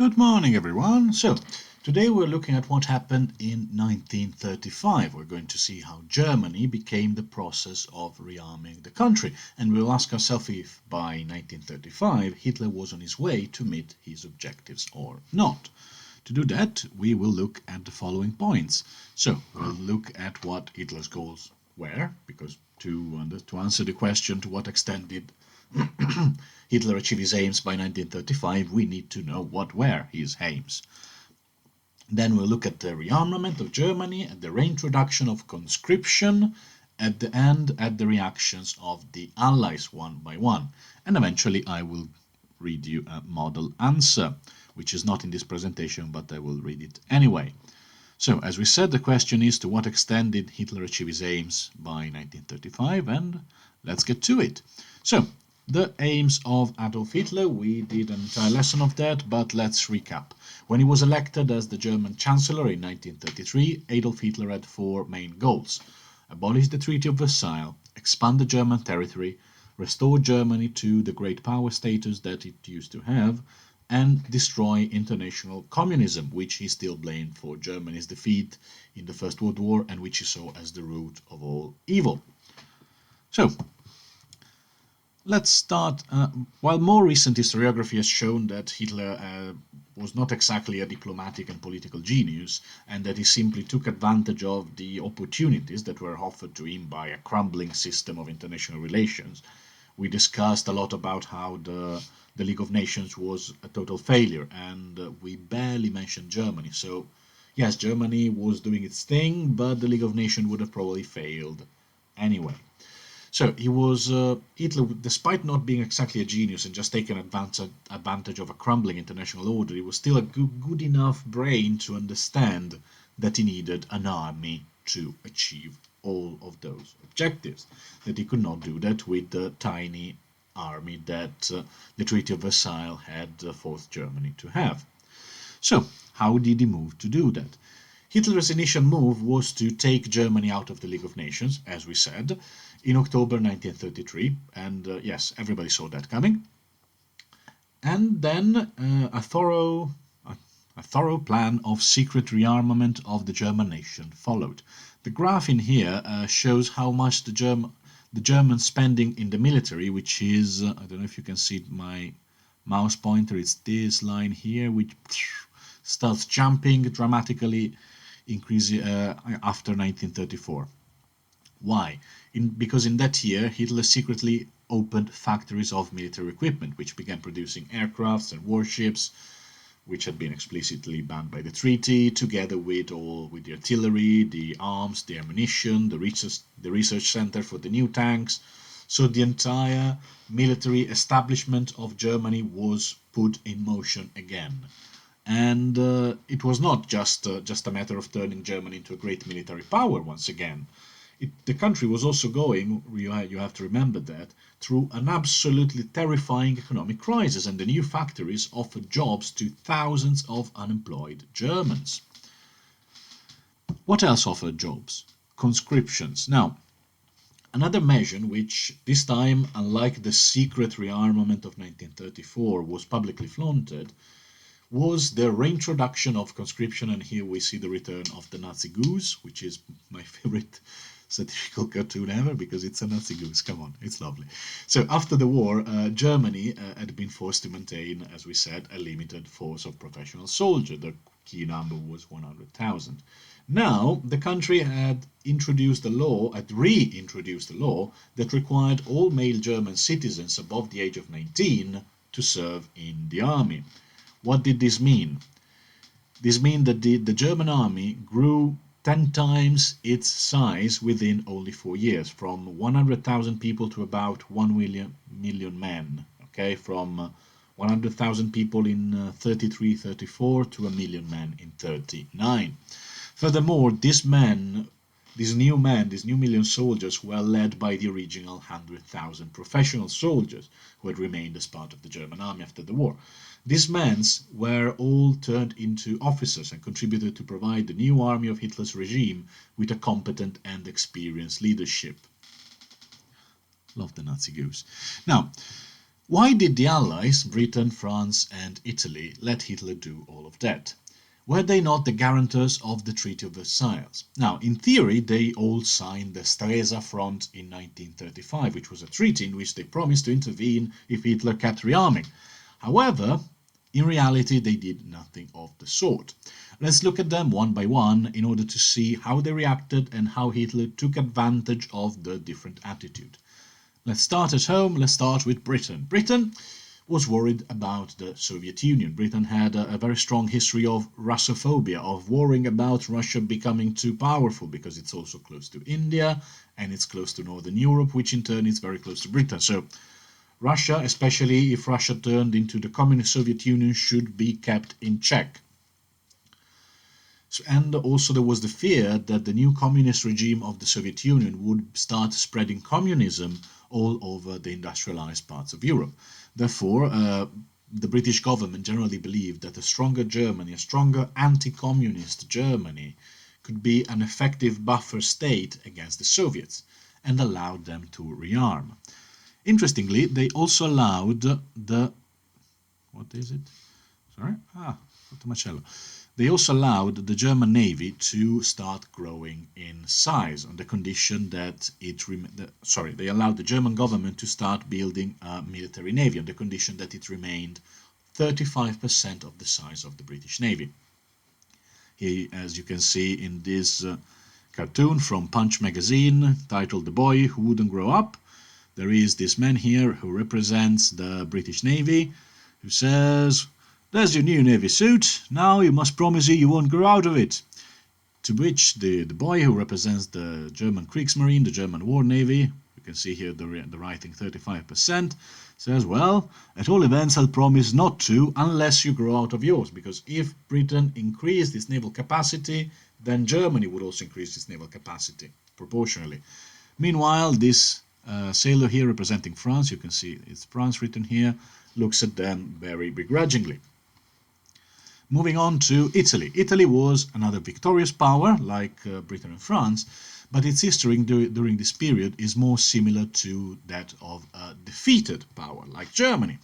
Good morning, everyone. So, today we're looking at what happened in 1935. We're going to see how Germany became the process of rearming the country, and we'll ask ourselves if by 1935 Hitler was on his way to meet his objectives or not. To do that, we will look at the following points. So, we'll look at what Hitler's goals were, because to answer the question to what extent did Hitler achieve his aims by 1935, we need to know what were his aims. Then we'll look at the rearmament of Germany, at the reintroduction of conscription, at the end at the reactions of the Allies one by one. And eventually I will read you a model answer, which is not in this presentation, but I will read it anyway. So, as we said, the question is to what extent did Hitler achieve his aims by 1935, and let's get to it. So, the aims of Adolf Hitler, we did an entire lesson of that, but let's recap. When he was elected as the German Chancellor in 1933, Adolf Hitler had four main goals: abolish the Treaty of Versailles, expand the German territory, restore Germany to the great power status that it used to have, and destroy international communism, which he still blamed for Germany's defeat in the First World War and which he saw as the root of all evil. So, let's start. While more recent historiography has shown that Hitler was not exactly a diplomatic and political genius, and that he simply took advantage of the opportunities that were offered to him by a crumbling system of international relations, we discussed a lot about how the League of Nations was a total failure, and we barely mentioned Germany. So, yes, Germany was doing its thing, but the League of Nations would have probably failed anyway. So Hitler, despite not being exactly a genius and just taking advantage of a crumbling international order, he was still a good enough brain to understand that he needed an army to achieve all of those objectives, that he could not do that with the tiny army that the Treaty of Versailles had forced Germany to have. So, how did he move to do that? Hitler's initial move was to take Germany out of the League of Nations, as we said, in October 1933, and yes, everybody saw that coming. And then a thorough plan of secret rearmament of the German nation followed. The graph in here shows how much the German spending in the military, which is, I don't know if you can see my mouse pointer, it's this line here, which starts jumping dramatically, increasing after 1934. Why? Because in that year, Hitler secretly opened factories of military equipment, which began producing aircrafts and warships, which had been explicitly banned by the treaty, together with the artillery, the arms, the ammunition, the research center for the new tanks. So the entire military establishment of Germany was put in motion again. And it was not just a matter of turning Germany into a great military power once again. The country was also going, you have to remember that, through an absolutely terrifying economic crisis, and the new factories offered jobs to thousands of unemployed Germans. What else offered jobs? Conscriptions. Now, another measure which, this time, unlike the secret rearmament of 1934, was publicly flaunted, was the reintroduction of conscription, and here we see the return of the Nazi goose, which is my favorite satirical cartoon ever, because it's a Nazi goose. Come on, it's lovely. So after the war, Germany had been forced to maintain, as we said, a limited force of professional soldiers. The key number was 100,000. Now, the country had reintroduced a law that required all male German citizens above the age of 19 to serve in the army. What did this mean? This meant that the German army grew 10 times its size within only 4 years, from 100,000 people to about 1 million men. Okay, from 100,000 people in 33-34 to 1 million men in 39. Furthermore, these new million soldiers were led by the original 100,000 professional soldiers who had remained as part of the German army after the war. These men were all turned into officers and contributed to provide the new army of Hitler's regime with a competent and experienced leadership. Love the Nazi goose. Now, Why did the Allies, Britain, France and Italy, let Hitler do all of that? Were they not the guarantors of the Treaty of Versailles? Now, in theory, they all signed the Stresa Front in 1935, which was a treaty in which they promised to intervene if Hitler kept rearming. However, in reality, they did nothing of the sort. Let's look at them one by one in order to see how they reacted and how Hitler took advantage of the different attitude. Let's start at home. Let's start with Britain. Britain was worried about the Soviet Union. Britain had a very strong history of Russophobia, of worrying about Russia becoming too powerful, because it's also close to India and it's close to Northern Europe, which in turn is very close to Britain. So Russia, especially if Russia turned into the communist Soviet Union, should be kept in check. And also there was the fear that the new communist regime of the Soviet Union would start spreading communism all over the industrialized parts of Europe. Therefore, the British government generally believed that a stronger Germany, a stronger anti-communist Germany, could be an effective buffer state against the Soviets and allowed them to rearm. Interestingly, they also allowed the... what is it? Sorry? Tomacello. They also allowed the German Navy to start growing in size on the condition that they allowed the German government to start building a military navy on the condition that it remained 35% of the size of the British Navy. Here, as you can see in this cartoon from Punch magazine titled "The Boy Who Wouldn't Grow Up," there is this man here who represents the British Navy, who says, "There's your new navy suit, now you must promise you won't grow out of it." To which the boy who represents the German Kriegsmarine, the German War Navy, you can see here the writing 35%, says, "Well, at all events I'll promise not to unless you grow out of yours, because if Britain increased its naval capacity, then Germany would also increase its naval capacity proportionally." Meanwhile, this sailor here representing France, you can see it's France written here, looks at them very begrudgingly. Moving on to Italy. Italy was another victorious power, like Britain and France, but its history during this period is more similar to that of a defeated power, like Germany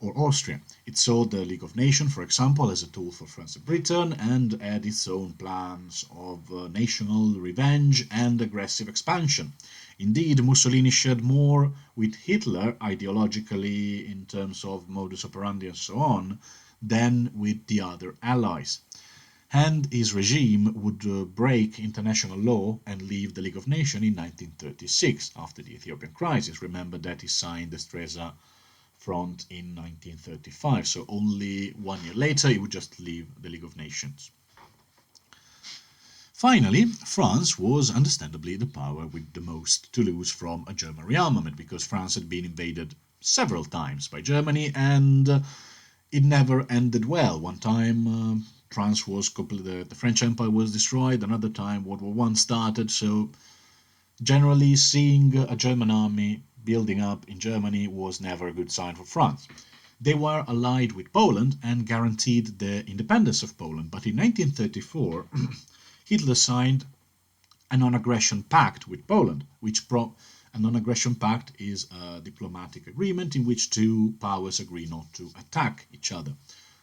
or Austria. It saw the League of Nations, for example, as a tool for France and Britain, and had its own plans of national revenge and aggressive expansion. Indeed, Mussolini shared more with Hitler ideologically in terms of modus operandi and so on, than with the other allies. And his regime would break international law and leave the League of Nations in 1936, after the Ethiopian crisis. Remember that he signed the Stresa Front in 1935, so only 1 year later he would just leave the League of Nations. Finally, France was understandably the power with the most to lose from a German rearmament, because France had been invaded several times by Germany and it never ended well. One time France was the French Empire was destroyed, another time World War I started, so generally seeing a German army building up in Germany was never a good sign for France. They were allied with Poland and guaranteed the independence of Poland, but in 1934 Hitler signed a non-aggression pact with Poland, a non-aggression pact is a diplomatic agreement in which two powers agree not to attack each other.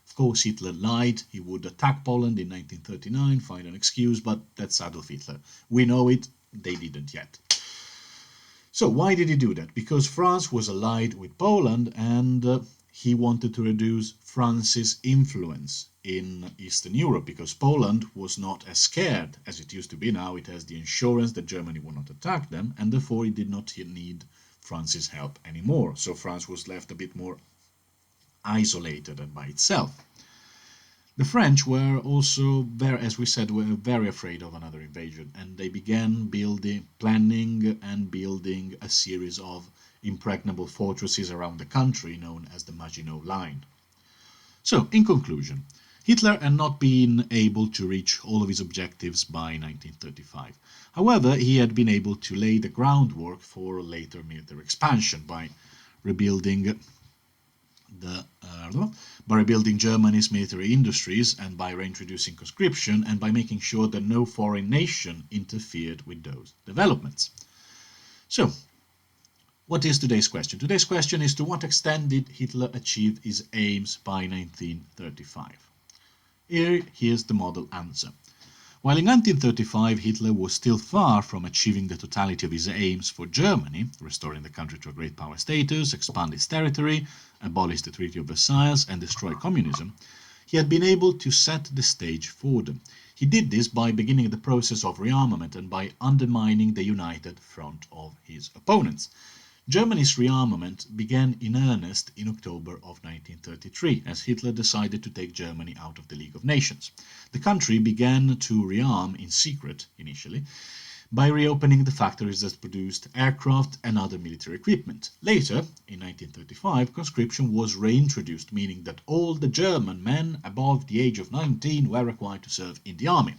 Of course, Hitler lied. He would attack Poland in 1939, find an excuse, but that's Adolf Hitler. We know it, they didn't yet. So why did he do that? Because France was allied with Poland and he wanted to reduce France's influence in Eastern Europe, because Poland was not as scared as it used to be now. It has the assurance that Germany will not attack them, and therefore it did not need France's help anymore. So France was left a bit more isolated and by itself. The French were also as we said, were very afraid of another invasion, and they began planning and building a series of impregnable fortresses around the country known as the Maginot Line. So, in conclusion, Hitler had not been able to reach all of his objectives by 1935. However, he had been able to lay the groundwork for later military expansion by rebuilding Germany's military industries and by reintroducing conscription and by making sure that no foreign nation interfered with those developments. So, What is today's question? Today's question is, to what extent did Hitler achieve his aims by 1935? Here's the model answer. While in 1935 Hitler was still far from achieving the totality of his aims for Germany, restoring the country to a great power status, expand its territory, abolish the Treaty of Versailles and destroy communism, he had been able to set the stage for them. He did this by beginning the process of rearmament and by undermining the united front of his opponents. Germany's rearmament began in earnest in October of 1933, as Hitler decided to take Germany out of the League of Nations. The country began to rearm in secret, initially, by reopening the factories that produced aircraft and other military equipment. Later, in 1935, conscription was reintroduced, meaning that all the German men above the age of 19 were required to serve in the army.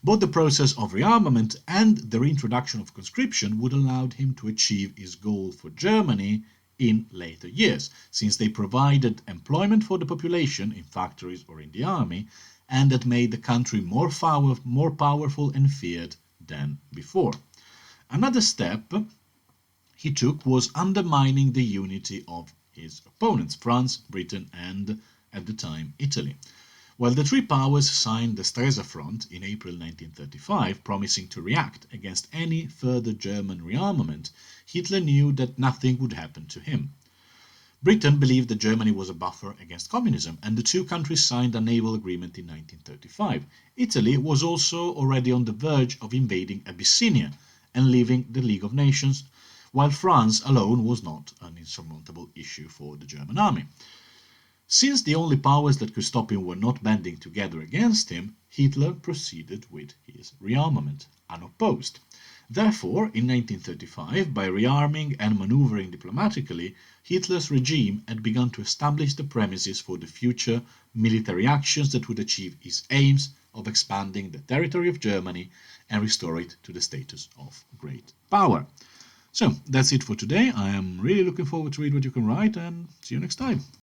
Both the process of rearmament and the reintroduction of conscription would allow him to achieve his goal for Germany in later years, since they provided employment for the population in factories or in the army, and that made the country more powerful and feared than before. Another step he took was undermining the unity of his opponents, France, Britain, and, at the time, Italy. While the three powers signed the Stresa Front in April 1935, promising to react against any further German rearmament, Hitler knew that nothing would happen to him. Britain believed that Germany was a buffer against communism, and the two countries signed a naval agreement in 1935. Italy was also already on the verge of invading Abyssinia and leaving the League of Nations, while France alone was not an insurmountable issue for the German army. Since the only powers that could stop him were not banding together against him, Hitler proceeded with his rearmament, unopposed. Therefore, in 1935, by rearming and maneuvering diplomatically, Hitler's regime had begun to establish the premises for the future military actions that would achieve his aims of expanding the territory of Germany and restore it to the status of great power. So, that's it for today. I am really looking forward to read what you can write, and see you next time.